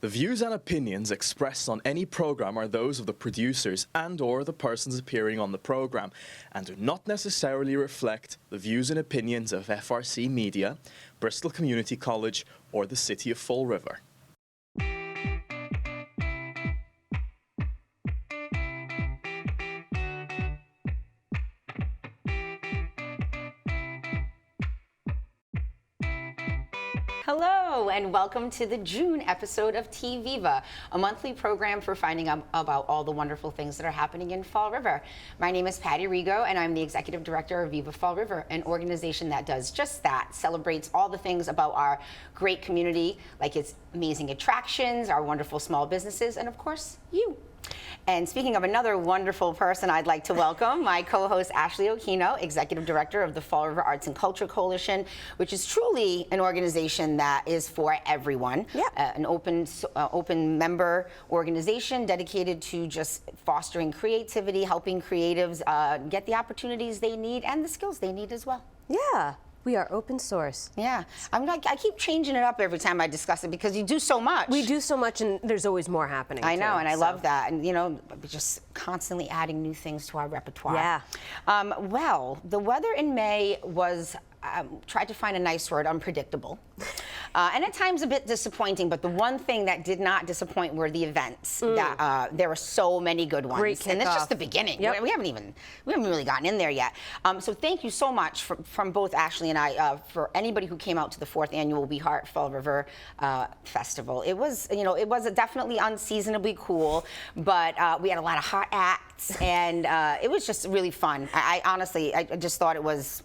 The views and opinions expressed on any program are those of the producers and/or the persons appearing on the program and do not necessarily reflect the views and opinions of FRC Media, Bristol Community College, or the City of Fall River. Hello and welcome to the June episode of TViva, a monthly program for finding out about all the wonderful things that are happening in Fall River. My name is Patty Rigo and I'm the Executive Director of Viva Fall River, an organization that does just that, celebrates all the things about our great community, like its amazing attractions, our wonderful small businesses, and of course, you. And speaking of another wonderful person, I'd like to welcome my co-host Ashley Okino, Executive Director of the Fall River Arts and Culture Coalition, which is truly an organization that is for everyone. Yep. An open member organization dedicated to just fostering creativity, helping creatives get the opportunities they need and the skills they need as well. Yeah. We are open source. Yeah, I keep changing it up every time I discuss it because you do so much. We do so much, and there's always more happening. I know, and I love that. And you know, just constantly adding new things to our repertoire. Yeah. Well, the weather in May was. Tried to find a nice word, unpredictable. And at times a bit disappointing, but the one thing that did not disappoint were the events. That, there were so many good ones. Great kickoff. And it's just the beginning. Yep. We haven't really gotten in there yet. So thank you so much from both Ashley and I for anybody who came out to the 4th annual We Heart Fall River Festival. It was, it was definitely unseasonably cool, but we had a lot of hot acts and it was just really fun. I honestly just thought it was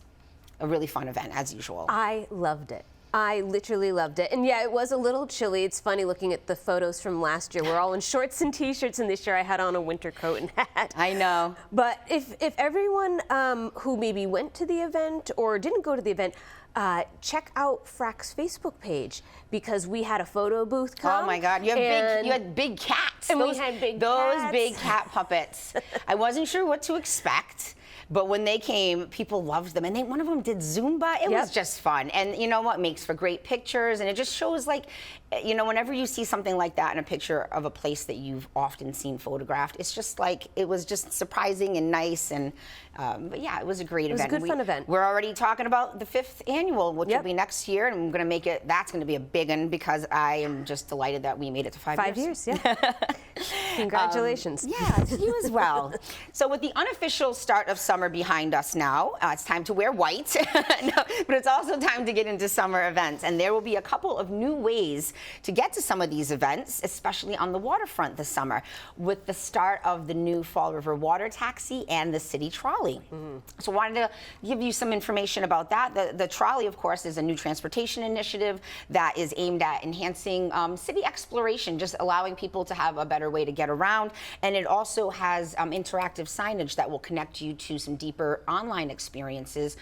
a really fun event, as usual. I loved it. I literally loved it. And yeah, it was a little chilly. It's funny looking at the photos from last year. We're all in shorts and t-shirts, and this year I had on a winter coat and hat. I know. But if everyone who maybe went to the event or didn't go to the event, check out FRCAA's Facebook page because we had a photo booth come. Oh my God, you had big cats. And we had big cats. Those big cat puppets. I wasn't sure what to expect. But when they came, people loved them. And one of them did Zumba. It was just fun. And you know what? Makes for great pictures. And it just shows like, whenever you see something like that in a picture of a place that you've often seen photographed, it's just like, it was just surprising and nice. And but yeah, it was a great event. It was a good, fun event. We're already talking about the 5th annual, which will be next year. And I'm going to make it, that's going to be a big one because I am just delighted that we made it to 5 years. 5 years, yeah. Congratulations. Yeah, you as well. So with the unofficial start of summer behind us now, it's time to wear white, but it's also time to get into summer events. And there will be a couple of new ways to get to some of these events, especially on the waterfront this summer, with the start of the new Fall River water taxi and the city trolley. So I wanted to give you some information about that. The trolley, of course, is a new transportation initiative that is aimed at enhancing city exploration, just allowing people to have a better way to get around. And it also has interactive signage that will connect you to some deeper online experiences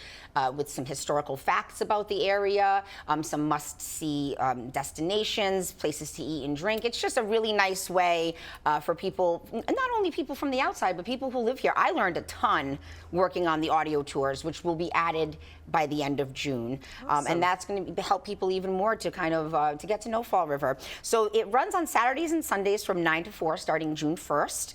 with some historical facts about the area, some must-see destinations, places to eat and drink. It's just a really nice way for people, not only people from the outside, but people who live here. I learned a ton working on the audio tours, which will be added by the end of June. Awesome. And that's going to help people even more to kind of to get to know Fall River. So it runs on Saturdays and Sundays from 9 to 4 starting June 1st.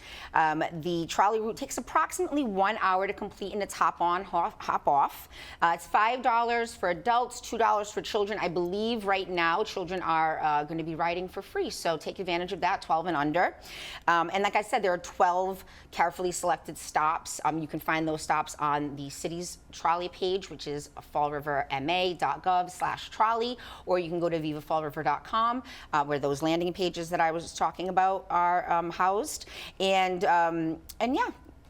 The trolley route takes approximately 1 hour to complete and it's hop on, hop off. It's $5 for adults, $2 for children. I believe right now children are going to be riding for free, so take advantage of that, 12 and under. And like I said, there are 12 carefully selected stops. You can find those stops on the city's trolley page, which is fallriverma.gov/trolley, or you can go to vivafallriver.com where those landing pages that I was talking about are housed. And yeah,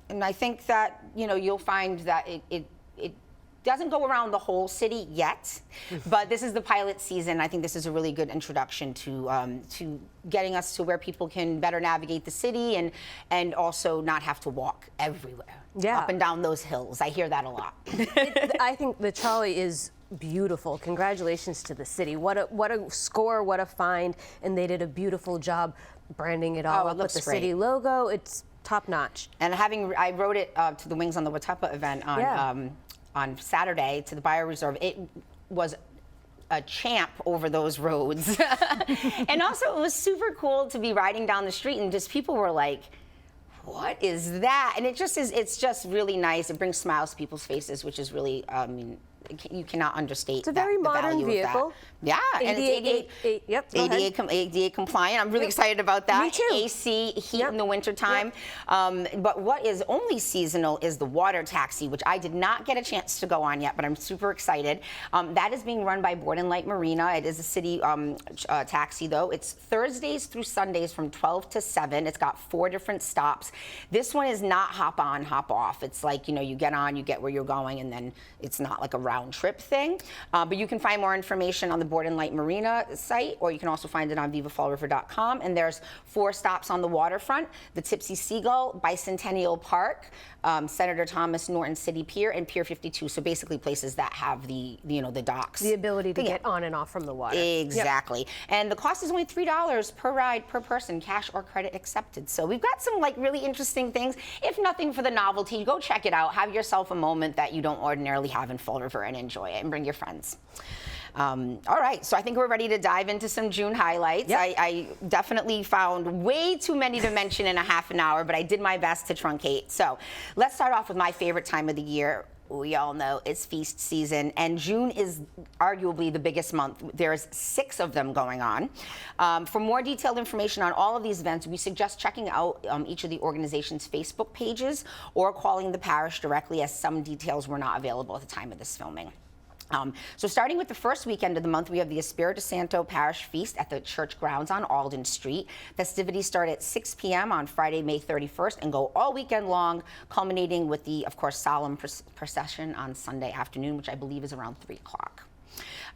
and I think that you'll find that it doesn't go around the whole city yet, but this is the pilot season. I think this is a really good introduction to getting us to where people can better navigate the city and also not have to walk everywhere, up and down those hills. I hear that a lot. I think the trolley is beautiful. Congratulations to the city. What a score, what a find, and they did a beautiful job branding it all up with the city logo. It's top notch. And I wrote it to the Wings on the Watuppa event on Saturday to the Bio Reserve. It was a champ over those roads. And also, it was super cool to be riding down the street and just people were like, what is that? And it's just really nice. It brings smiles to people's faces, which is really, you cannot understate. It's a very modern vehicle. Yeah, and it's ADA compliant. I'm really excited about that. Me too. AC, heat in the wintertime. But what is only seasonal is the water taxi, which I did not get a chance to go on yet, but I'm super excited. That is being run by Board and Light Marina. It is a city taxi, though. It's Thursdays through Sundays from 12 to 7. It's got 4 different stops. This one is not hop on, hop off. It's like, you get on, you get where you're going, and then it's not like a round trip thing. But you can find more information on the Board and Light Marina site, or you can also find it on vivafallriver.com. And there's 4 stops on the waterfront: the Tipsy Seagull, Bicentennial Park, Senator Thomas Norton City Pier, and Pier 52. So basically places that have the docks. The ability to get on and off from the water. Exactly. And the cost is only $3 per ride per person, cash or credit accepted. So we've got some really interesting things. If nothing for the novelty, go check it out. Have yourself a moment that you don't ordinarily have in Fall River and enjoy it, and bring your friends. All right, so I think we're ready to dive into some June highlights. Yep. I definitely found way too many to mention in a half an hour, but I did my best to truncate. So let's start off with my favorite time of the year. We all know it's feast season, and June is arguably the biggest month. There's 6 of them going on. For more detailed information on all of these events, we suggest checking out each of the organization's Facebook pages or calling the parish directly, as some details were not available at the time of this filming. So starting with the first weekend of the month, we have the Espiritu Santo Parish Feast at the church grounds on Alden Street. Festivities start at 6 p.m. on Friday, May 31st, and go all weekend long, culminating with the, of course, solemn procession on Sunday afternoon, which I believe is around 3 o'clock.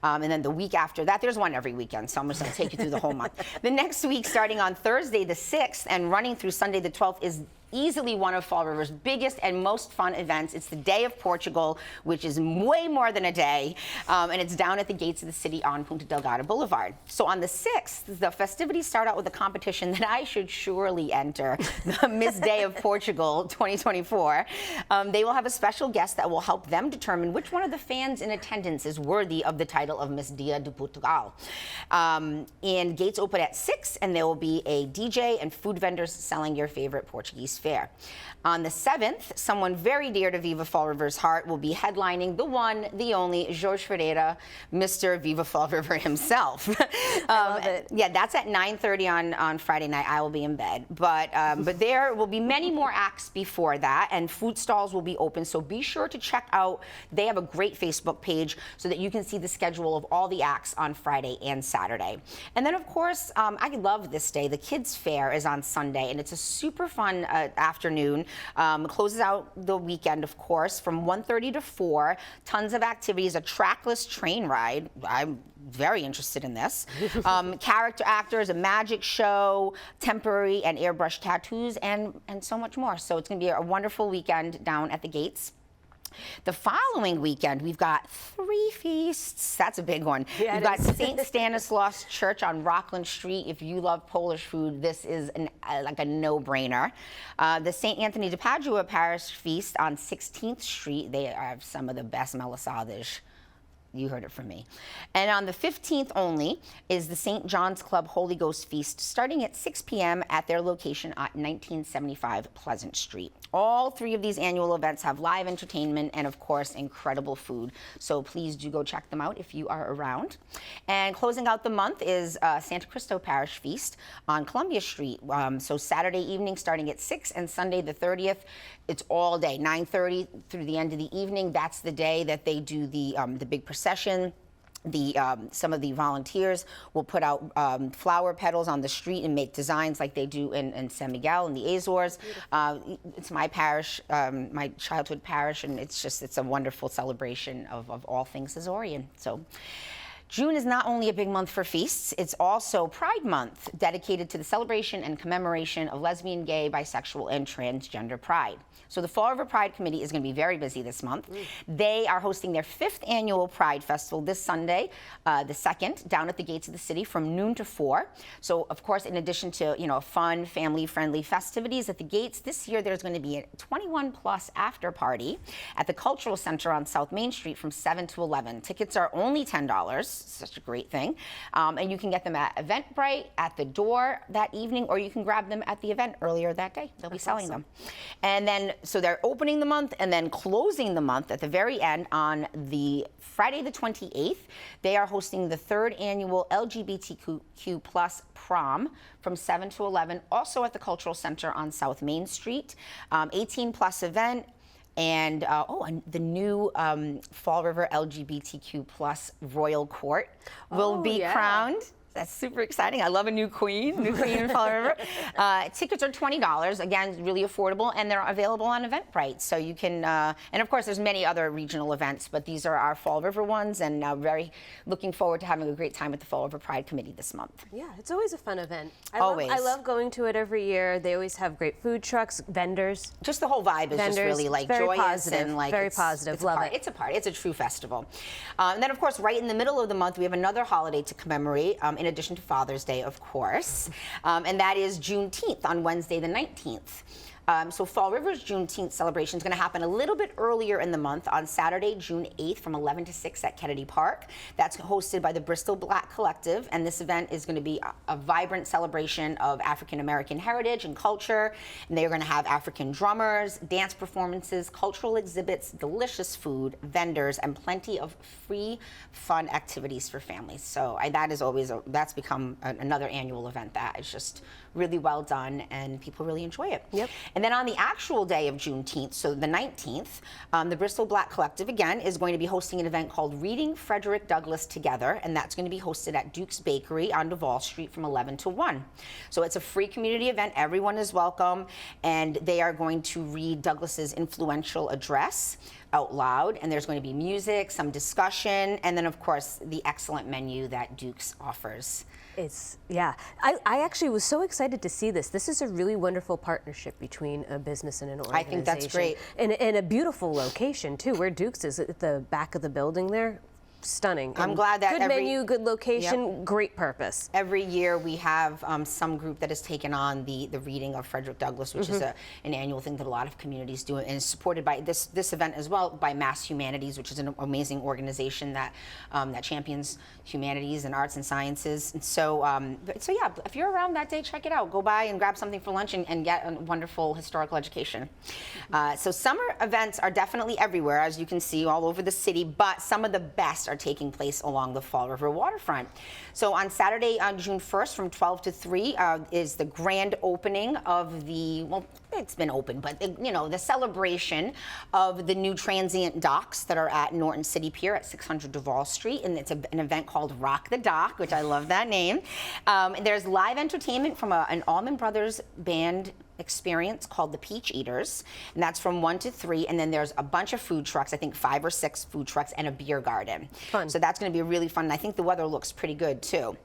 And then the week after that, there's one every weekend, so I'm just going to take you through the whole month. The next week, starting on Thursday the 6th and running through Sunday the 12th, is easily one of Fall River's biggest and most fun events. It's the Day of Portugal, which is way more than a day, and it's down at the gates of the city on Punta Delgada Boulevard. So on the 6th, the festivities start out with a competition that I should surely enter, the Miss Day of Portugal 2024. They will have a special guest that will help them determine which one of the fans in attendance is worthy of the title of Miss Dia de Portugal. And gates open at 6, and there will be a DJ and food vendors selling your favorite Portuguese fare. On the 7th, someone very dear to Viva Fall River's heart will be headlining the one, the only, Jorge Ferreira, Mr. Viva Fall River himself. I love it. Yeah, that's at 9:30 on Friday night. I will be in bed. But there will be many more acts before that, and food stalls will be open, so be sure to check out. They have a great Facebook page so that you can see the schedule of all the acts on Friday and Saturday. And then, of course, I love this day. The Kids Fair is on Sunday, and it's a super fun afternoon. Closes out the weekend, of course, from 1:30 to 4. Tons of activities, a trackless train ride. I'm very interested in this. Character actors, a magic show, temporary and airbrush tattoos, and so much more. So it's going to be a wonderful weekend down at the gates. The following weekend, we've got 3 feasts. That's a big one. Yeah, we've got St. Stanislaus Church on Rockland Street. If you love Polish food, this is like a no-brainer. The St. Anthony de Padua Parish Feast on 16th Street. They have some of the best malasadas. You heard it from me. And on the 15th only is the St. John's Club Holy Ghost Feast, starting at 6 p.m. at their location at 1975 Pleasant Street. All 3 of these annual events have live entertainment and, of course, incredible food. So please do go check them out if you are around. And closing out the month is Santa Cristo Parish Feast on Columbia Street. So Saturday evening starting at 6 and Sunday the 30th. It's all day, 9:30 through the end of the evening. That's the day that they do the big procession. Some of the volunteers will put out flower petals on the street and make designs like they do in San Miguel and the Azores. It's my parish, my childhood parish, and it's a wonderful celebration of all things Azorean. So June is not only a big month for feasts, it's also Pride Month, dedicated to the celebration and commemoration of lesbian, gay, bisexual, and transgender pride. So the Fall River Pride Committee is going to be very busy this month. They are hosting their 5th annual Pride Festival this Sunday, the 2nd, down at the gates of the city from noon to 4. So, of course, in addition to, fun, family-friendly festivities at the gates, this year there's going to be a 21-plus after party at the Cultural Center on South Main Street from 7 to 11. Tickets are only $10. such a great thing. And you can get them at Eventbrite, at the door that evening, or you can grab them at the event earlier that day. They'll be selling them. And then, so they're opening the month and then closing the month at the very end on the Friday the 28th. They are hosting the 3rd annual LGBTQ plus prom from 7 to 11, also at the Cultural Center on South Main Street. 18 plus event. And and the new Fall River LGBTQ plus Royal Court will be crowned. That's super exciting. I love a new queen in Fall River. Tickets are $20. Again, really affordable, and they're available on Eventbrite. So you can, and of course, there's many other regional events, but these are our Fall River ones, and very looking forward to having a great time with the Fall River Pride Committee this month. Yeah, it's always a fun event. I love going to it every year. They always have great food trucks, vendors. Just the whole vibe is just really like joyous positive, and like very positive. Love it. It's a party. It's a true festival. And then, of course, right in the middle of the month, we have another holiday to commemorate. In addition to Father's Day, of course, and that is Juneteenth on Wednesday the 19th. So Fall River's Juneteenth celebration is going to happen a little bit earlier in the month on Saturday, June 8th from 11 to 6 at Kennedy Park. That's hosted by the Bristol Black Collective, and this event is going to be a vibrant celebration of African American heritage and culture. And they are going to have African drummers, dance performances, cultural exhibits, delicious food, vendors, and plenty of free, fun activities for families. So that is always that's become another annual event that is just really well done, and people really enjoy it. Yep. And then on the actual day of Juneteenth, so the 19th, the Bristol Black Collective, again, is going to be hosting an event called Reading Frederick Douglass Together, and that's going to be hosted at Duke's Bakery on Duval Street from 11 to 1. So it's a free community event. Everyone is welcome, and they are going to read Douglass's influential address out loud, and there's going to be music, some discussion, and then, of course, the excellent menu that Duke's offers. I actually was so excited to see this. This is a really wonderful partnership between a business and an organization. I think that's great. And a beautiful location, too, where Duke's is at the back of the building there. Stunning. I'm glad that good menu, good location, great purpose. Every year we have some group that has taken on the reading of Frederick Douglass, which is an annual thing that a lot of communities do, and is supported by this event as well by Mass Humanities, which is an amazing organization that that champions humanities and arts and sciences. And so yeah, if you're around that day, check it out. Go by and grab something for lunch and get a wonderful historical education. So summer events are definitely everywhere, as you can see, all over the city, but some of the best are taking place along the Fall River waterfront. So on Saturday, on June 1st from 12 to 3 is the grand opening of the, well, it's been open, but the celebration of the new transient docks that are at Norton City Pier at 600 Duval Street, and it's an event called Rock the Dock, which I love that name. There's live entertainment from an Allman Brothers band experience called the Peach Eaters, and that's from 1 to 3, and then there's a bunch of food trucks, I think 5 or 6 food trucks, and a beer garden. Fun. So that's going to be really fun, and I think the weather looks pretty good too.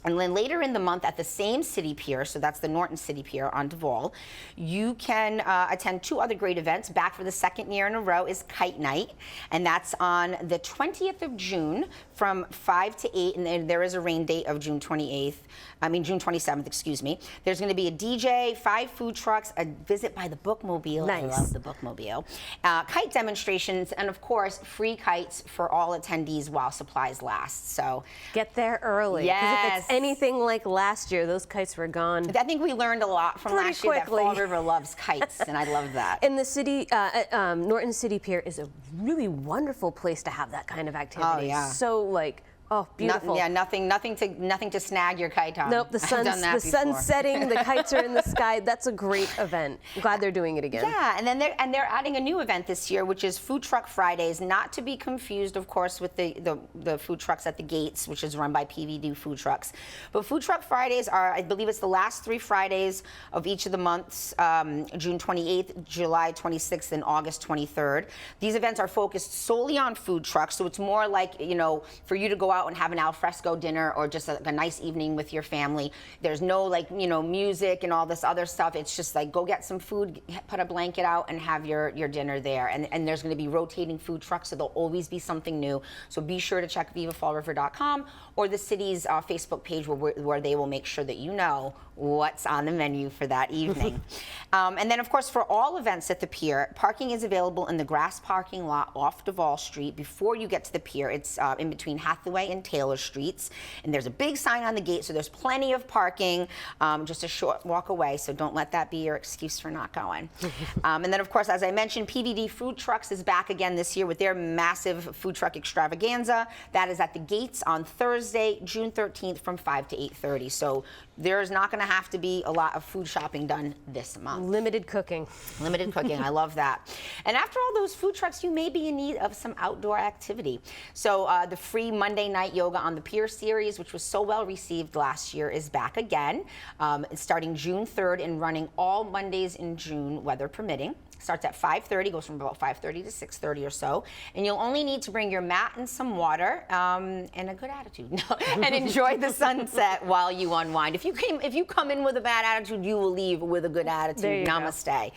And then later in the month at the same city pier, so that's the Norton City Pier on Duval, you can attend 2 other great events. Back for the 2nd year in a row is Kite Night, and that's on the 20th of June from 5 to 8, and then there is a rain date of June 27th, excuse me. There's going to be a DJ, 5 food trucks, a visit by the Bookmobile. Nice. I love the Bookmobile. Kite demonstrations, and of course, free kites for all attendees while supplies last. So get there early. Yes. Anything like last year, those kites were gone. I think we learned a lot from last year that Fall River loves kites, and I love that. And the city, Norton City Pier is a really wonderful place to have that kind of activity. Oh, yeah. So beautiful. Nothing to snag your kite on. Nope, the sun's setting, the kites are in the sky. That's a great event. I'm glad they're doing it again. Yeah, and then they're adding a new event this year, which is Food Truck Fridays, not to be confused, of course, with the food trucks at the gates, which is run by PVD Food Trucks. But Food Truck Fridays are, I believe it's the last 3 Fridays of each of the months, June 28th, July 26th, and August 23rd. These events are focused solely on food trucks, so it's more like, for you to go out and have an al fresco dinner or just a nice evening with your family. There's no music and all this other stuff. It's just like go get some food, put a blanket out, and have your dinner there. And there's going to be rotating food trucks, so there'll always be something new. So be sure to check vivafallriver.com or the city's Facebook page where they will make sure that you know what's on the menu for that evening. And then, of course, for all events at the pier, parking is available in the grass parking lot off Duval Street before you get to the pier. It's in between Hathaway Trolley and Taylor Streets. And there's a big sign on the gate, so there's plenty of parking, just a short walk away, so don't let that be your excuse for not going. And then, of course, as I mentioned, PVD Food Trucks is back again this year with their massive food truck extravaganza. That is at the gates on Thursday, June 13th from 5 to 8:30. So there's not going to have to be a lot of food shopping done this month. Limited cooking. Limited cooking, I love that. And after all those food trucks, you may be in need of some outdoor activity. So the free Monday night yoga on the Pier series, which was so well received last year, is back again. It's starting June 3rd and running all Mondays in June, weather permitting. Starts at 5:30, goes from about 5:30 to 6:30 or so. And you'll only need to bring your mat and some water and a good attitude. And enjoy the sunset while you unwind. If you come in with a bad attitude, you will leave with a good attitude. There you Namaste.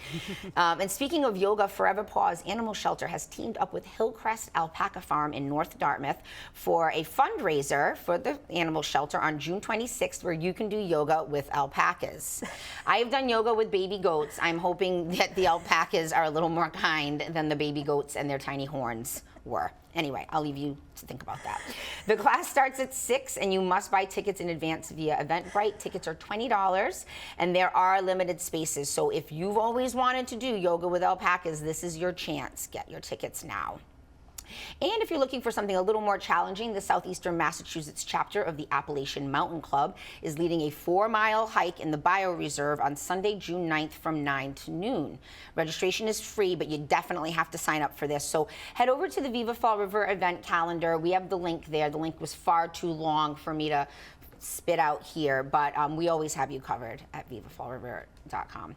And speaking of yoga, Forever Paws Animal Shelter has teamed up with Hillcrest Alpaca Farm in North Dartmouth for a fundraiser for the animal shelter on June 26th, where you can do yoga with alpacas. I have done yoga with baby goats. I'm hoping that the alpacas are a little more kind than the baby goats and their tiny horns were. Anyway, I'll leave you to think about that. The class starts at 6, and you must buy tickets in advance via Eventbrite. Tickets are $20, and there are limited spaces. So if you've always wanted to do yoga with alpacas, this is your chance. Get your tickets now. And if you're looking for something a little more challenging, the Southeastern Massachusetts chapter of the Appalachian Mountain Club is leading a 4-mile hike in the bioreserve on Sunday, June 9th from 9 to noon. Registration is free, but you definitely have to sign up for this. So head over to the Viva Fall River event calendar. We have the link there. The link was far too long for me to spit out here, but we always have you covered at vivafallriver.com.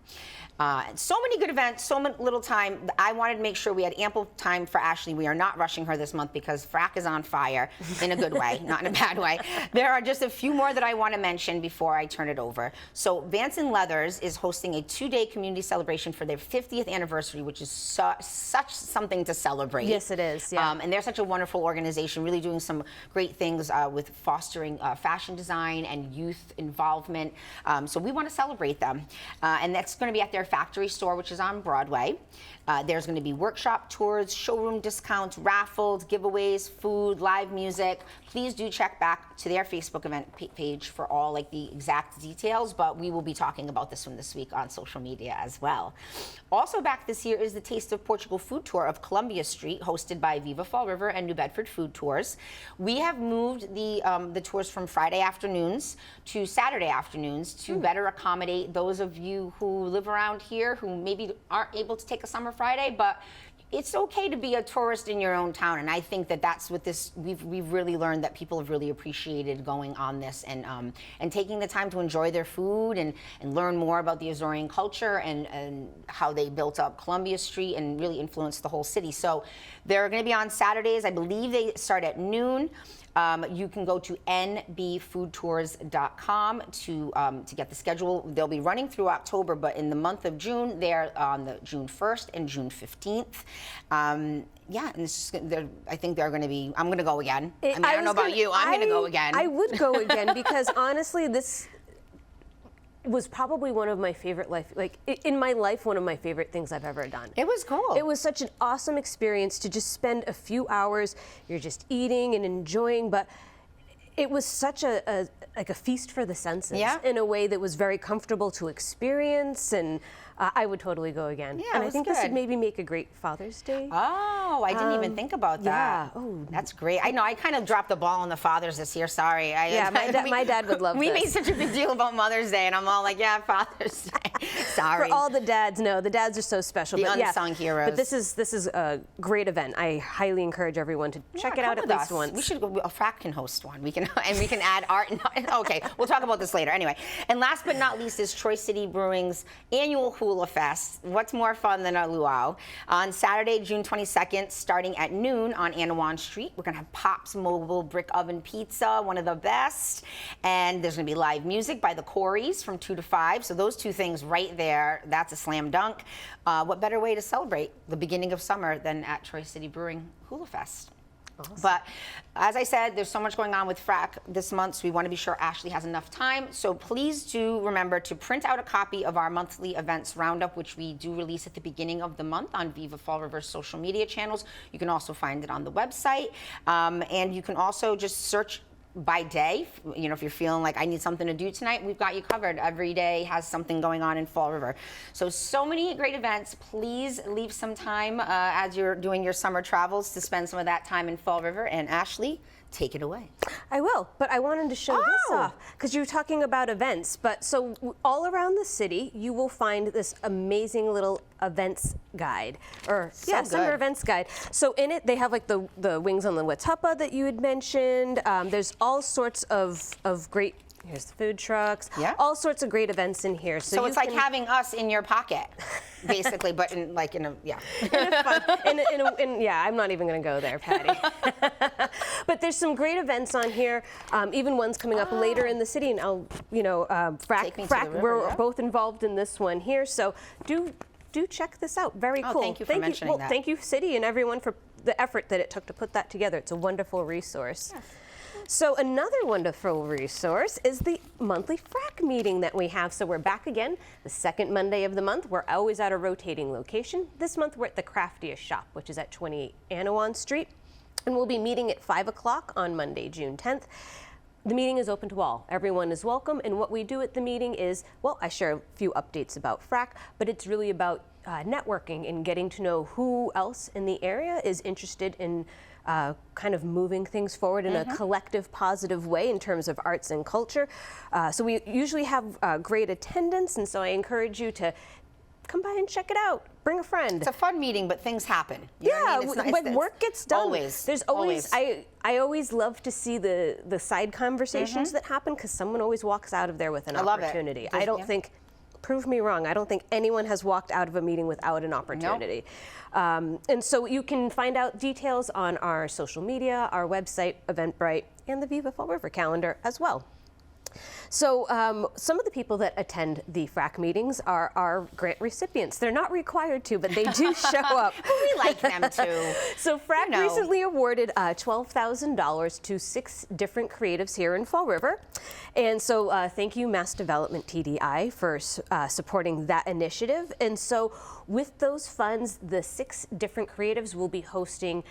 So many good events, so little time. I wanted to make sure we had ample time for Ashley. We are not rushing her this month because FRAC is on fire in a good way, not in a bad way. There are just a few more that I want to mention before I turn it over. So Vance and Leathers is hosting a 2-day community celebration for their 50th anniversary, which is such something to celebrate. Yes, it is. Yeah. And they're such a wonderful organization, really doing some great things with fostering fashion design and youth involvement. So we want to celebrate them. And that's going to be at their factory store, which is on Broadway. There's going to be workshop tours, showroom discounts, raffles, giveaways, food, live music. Please do check back to their Facebook event page for all the exact details, but we will be talking about this one this week on social media as well. Also back this year is the Taste of Portugal food tour of Columbia Street, hosted by Viva Fall River and New Bedford Food Tours. We have moved the tours from Friday afternoons to Saturday afternoons to better accommodate those of you who live around here who maybe aren't able to take a summer Friday, but it's okay to be a tourist in your own town, and I think that that's what this we've really learned, that people have really appreciated going on this and taking the time to enjoy their food and learn more about the Azorean culture and how they built up Columbia Street and really influenced the whole city. So they're going to be on Saturdays. I believe they start at noon. You can go to nbfoodtours.com to get the schedule. They'll be running through October, but in the month of June, they're on the June 1st and June 15th. Yeah, and it's just, I think they're going to be, I'm going to go again. I don't know about you, I'm going to go again. I would go again because honestly, this was probably one of my favorite in my life, one of my favorite things I've ever done. It was cool. It was such an awesome experience to just spend a few hours. You're just eating and enjoying, but it was such a feast for the senses in a way that was very comfortable to experience, and I would totally go again. Yeah, and it I think was this good. would maybe make a great Father's Day. Oh, I didn't even think about that. Yeah. Oh, that's great. I know I kind of dropped the ball on the fathers this year. Sorry. My dad would love We this. made such a big deal about Mother's Day, and I'm all like, yeah, Father's Day. Sorry. For all the dads, no, the dads are so special. The but unsung heroes. But this is a great event. I highly encourage everyone to check it out at least once. We should go. FRAC can host one. We can add art. Okay, we'll talk about this later. Anyway, and last but not least is Troy City Brewing's annual Hula Fest. What's more fun than a luau? On Saturday, June 22nd, starting at noon on Anawan Street, we're gonna have Pop's Mobile Brick Oven Pizza, one of the best, and there's gonna be live music by the Coreys from 2 to 5. So those two things right there, that's a slam dunk. What better way to celebrate the beginning of summer than at Troy City Brewing Hula Fest? Awesome. But as I said, there's so much going on with FRAC this month, so we want to be sure Ashley has enough time. So please do remember to print out a copy of our monthly events roundup, which we do release at the beginning of the month on Viva Fall River's social media channels. You can also find it on the website. And you can also just search by day. You know, if you're feeling like I need something to do tonight, we've got you covered. Every day has something going on in Fall River. So many great events. Please leave some time as you're doing your summer travels to spend some of that time in Fall River. And Ashley, take it away. I will, but I wanted to show this off because you were talking about events. But so all around the city, you will find this amazing little events guide, or summer events guide. So in it, they have like the Wings on the Watuppa that you had mentioned. There's all sorts of great. Here's the food trucks. Yeah. All sorts of great events in here. So it's like having us in your pocket, basically, but in a yeah. Yeah, I'm not even going to go there, Patty. But there's some great events on here. Even ones coming up later in the city, and I'll, FRAC, we're both involved in this one here. So do check this out. Very cool. Thank you for mentioning that. Thank you, City, and everyone for the effort that it took to put that together. It's a wonderful resource. Yes. So another wonderful resource is the monthly FRAC meeting that we have. So we're back again the second Monday of the month. We're always at a rotating location. This month we're at the Craftiest Shop, which is at 28 Anawan Street. And we'll be meeting at 5 o'clock on Monday, June 10th. The meeting is open to all. Everyone is welcome. And what we do at the meeting is, well, I share a few updates about FRAC, but it's really about networking and getting to know who else in the area is interested in kind of moving things forward in a collective, positive way in terms of arts and culture. So we usually have great attendance, and so I encourage you to come by and check it out. Bring a friend. It's a fun meeting, but things happen. You know what I mean? When work gets done. Always. There's always. I always love to see the side conversations that happen, because someone always walks out of there with an opportunity. I don't think. Prove me wrong. I don't think anyone has walked out of a meeting without an opportunity. Nope. And so you can find out details on our social media, our website, Eventbrite, and the Viva Fall River calendar as well. So some of the people that attend the FRAC meetings are our grant recipients. They're not required to, but they do show up. We like them too. So FRAC recently awarded $12,000 to 6 different creatives here in Fall River. And so thank you, Mass Development TDI, for supporting that initiative. And so with those funds, the 6 different creatives will be hosting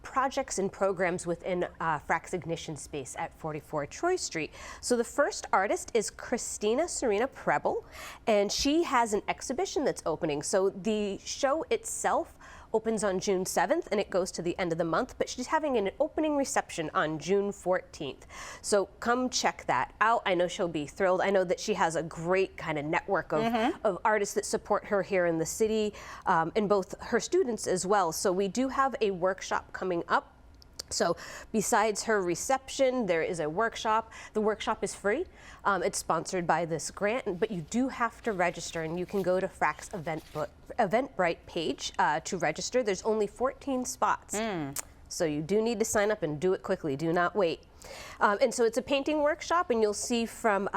projects and programs within FRAC's Ignition Space at 44 Troy Street. So the first artist is Christina Serena Preble, and she has an exhibition that's opening. So the show itself opens on June 7th and it goes to the end of the month, but she's having an opening reception on June 14th. So come check that out. I know she'll be thrilled. I know that she has a great kind of network of artists that support her here in the city, and both her students as well. So we do have a workshop coming up. So besides her reception, there is a workshop. The workshop is free. It's sponsored by this grant, but you do have to register, and you can go to FRAC's Eventbrite page to register. There's only 14 spots. So you do need to sign up, and do it quickly. Do not wait. And so it's a painting workshop, and you'll see from,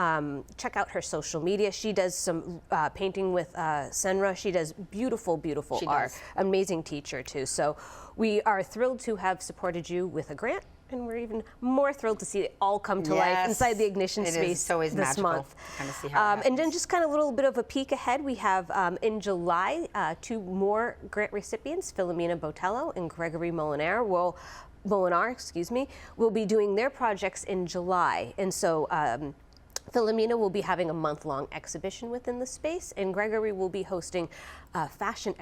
check out her social media. She does some painting with Senra. She does beautiful, beautiful art. Amazing teacher too. So we are thrilled to have supported you with a grant, and we're even more thrilled to see it all come to life inside the Ignition Space this month. Kind of see how and then just kind of a little bit of a peek ahead, we have in July 2 more grant recipients, Philomena Botello and Gregory Molinar will be doing their projects in July. And so Philomena will be having a month-long exhibition within the space, and Gregory will be hosting fashion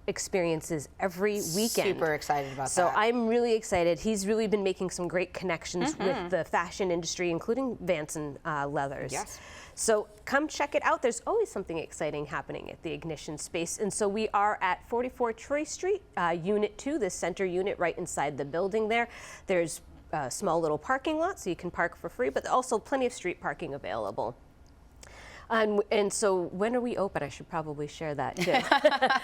experiences every weekend. Super excited about that. So I'm really excited. He's really been making some great connections with the fashion industry, including Vance and Leathers. Yes. So come check it out. There's always something exciting happening at the Ignition Space. And so we are at 44 Troy Street, Unit 2, the center unit right inside the building there. There's a small little parking lot, so you can park for free, but also plenty of street parking available. And so when are we open? I should probably share that too.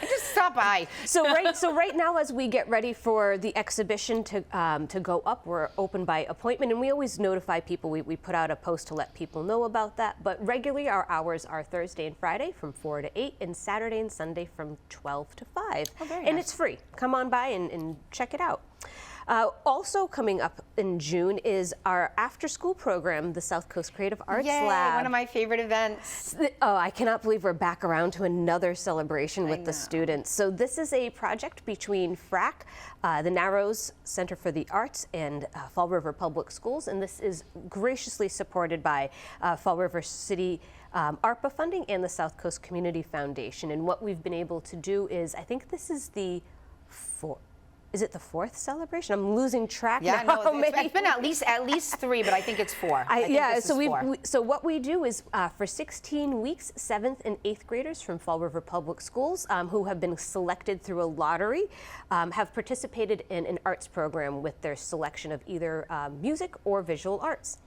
Just stop by. So right now, as we get ready for the exhibition to go up, we're open by appointment, and we always notify people. We put out a post to let people know about that. But regularly, our hours are Thursday and Friday from 4 to 8, and Saturday and Sunday from 12 to 5. Oh, very and nice. It's free. Come on by and check it out. Also coming up in June is our after-school program, the South Coast Creative Arts Yay, Lab. one of my favorite events. Oh, I cannot believe we're back around to another celebration with the students. So this is a project between FRCAA, the Narrows Center for the Arts, and Fall River Public Schools, and this is graciously supported by Fall River City ARPA funding and the South Coast Community Foundation. And what we've been able to do is, I think this is the fourth celebration? I'm losing track now. No, it's been at least 3, but I think it's 4. So what we do is for 16 weeks, 7th and 8th graders from Fall River Public Schools who have been selected through a lottery have participated in an arts program with their selection of either music or visual arts.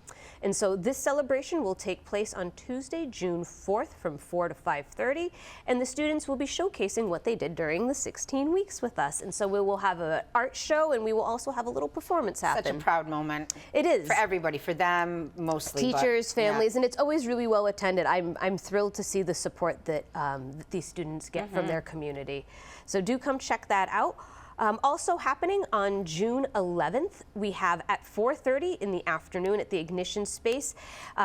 And so this celebration will take place on Tuesday, June 4th from 4 to 5:30, and the students will be showcasing what they did during the 16 weeks with us. And so we will have an art show, and we will also have a little performance happen. Such a proud moment. It is. For everybody, for them mostly. Teachers, families, and it's always really well attended. I'm thrilled to see the support that these students get from their community. So do come check that out. Also happening on June 11th, we have at 4:30 in the afternoon at the Ignition Space,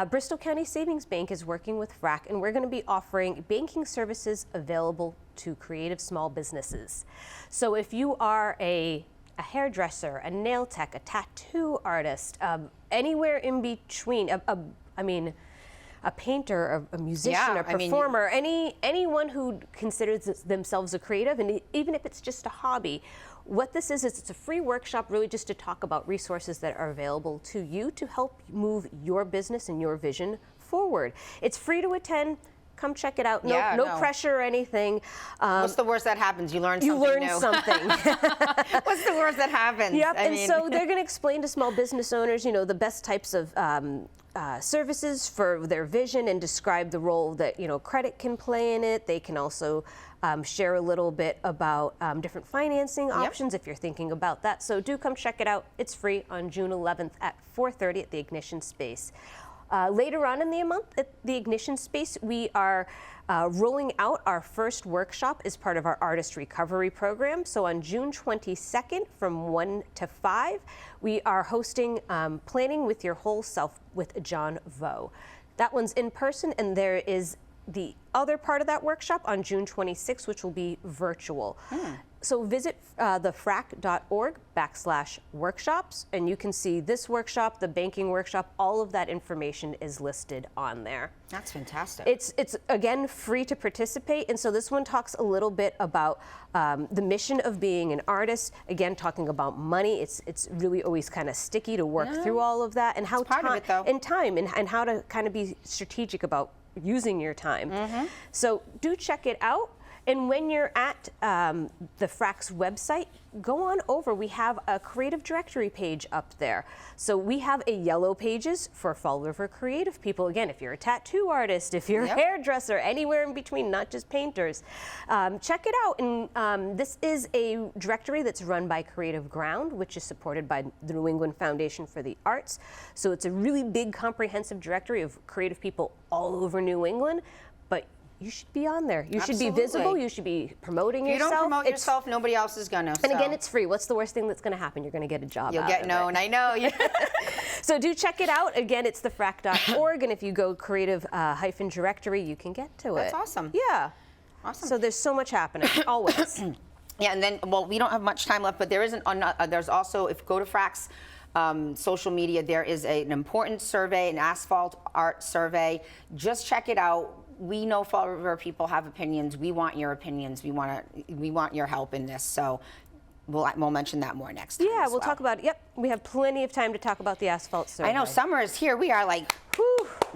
Bristol County Savings Bank is working with FRCAA, and we're going to be offering banking services available to creative small businesses. So if you are a hairdresser, a nail tech, a tattoo artist, anywhere in between, a painter, a musician, a performer, anyone who considers themselves a creative, and even if it's just a hobby, what this is it's a free workshop really just to talk about resources that are available to you to help move your business and your vision forward. It's free to attend. Come check it out. No pressure or anything. What's the worst that happens? You learn something new. You learn something. What's the worst that happens? Yep, so they're going to explain to small business owners, the best types of services for their vision and describe the role that, credit can play in it. They can also share a little bit about different financing options if you're thinking about that. So do come check it out. It's free on June 11th at 4:30 at the Ignition Space. Later on in the month at the Ignition Space, we are rolling out our first workshop as part of our Artist Recovery Program. So on June 22nd from 1 to 5, we are hosting Planning with Your Whole Self with John Vo. That one's in person, and there is the other part of that workshop on June 26th, which will be virtual. So visit thefrac.org/workshops, and you can see this workshop, the banking workshop, all of that information is listed on there. That's fantastic. It's again free to participate, and so this one talks a little bit about the mission of being an artist. Again, talking about money. It's really always kind of sticky to work through all of that, and how time and how to kind of be strategic about using your time. So do check it out. And when you're at the FRAC's website, go on over. We have a creative directory page up there. So we have a yellow pages for Fall River creative people. Again, if you're a tattoo artist, if you're a hairdresser, anywhere in between, not just painters, check it out. And this is a directory that's run by Creative Ground, which is supported by the New England Foundation for the Arts. So it's a really big, comprehensive directory of creative people all over New England. But you should be on there. You should be visible. You should be promoting yourself. If you don't promote yourself, nobody else is going to. And again, it's free. What's the worst thing that's going to happen? You're going to get a job. You'll get known. I know. So do check it out. Again, it's thefrac.org, and if you go creative-directory, you can get to it. That's awesome. Yeah. Awesome. So there's so much happening, always. Yeah, and then, well, we don't have much time left, but there isn't. There's also, if you go to FRAC's social media, there is an important survey, an asphalt art survey. Just check it out. We know Fall River people have opinions. We want your opinions. We want your help in this. So we'll mention that more next time. Yeah, we'll talk about it. Yep, we have plenty of time to talk about the asphalt survey. I know summer is here. We are like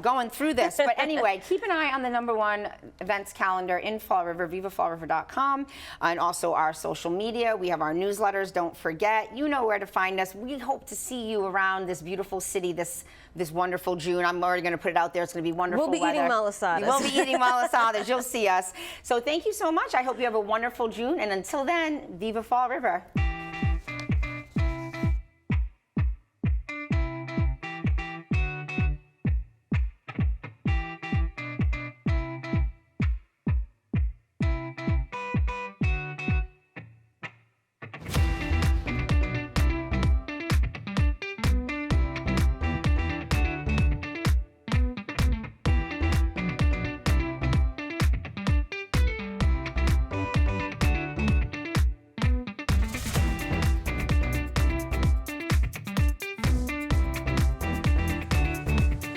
going through this. But anyway, keep an eye on the #1 events calendar in Fall River, vivafallriver.com, and also our social media. We have our newsletters. Don't forget. You know where to find us. We hope to see you around this beautiful city this wonderful June. I'm already going to put it out there. It's going to be wonderful weather. We'll be eating malasadas. We'll be eating malasadas. You'll see us. So thank you so much. I hope you have a wonderful June. And until then, Viva Fall River.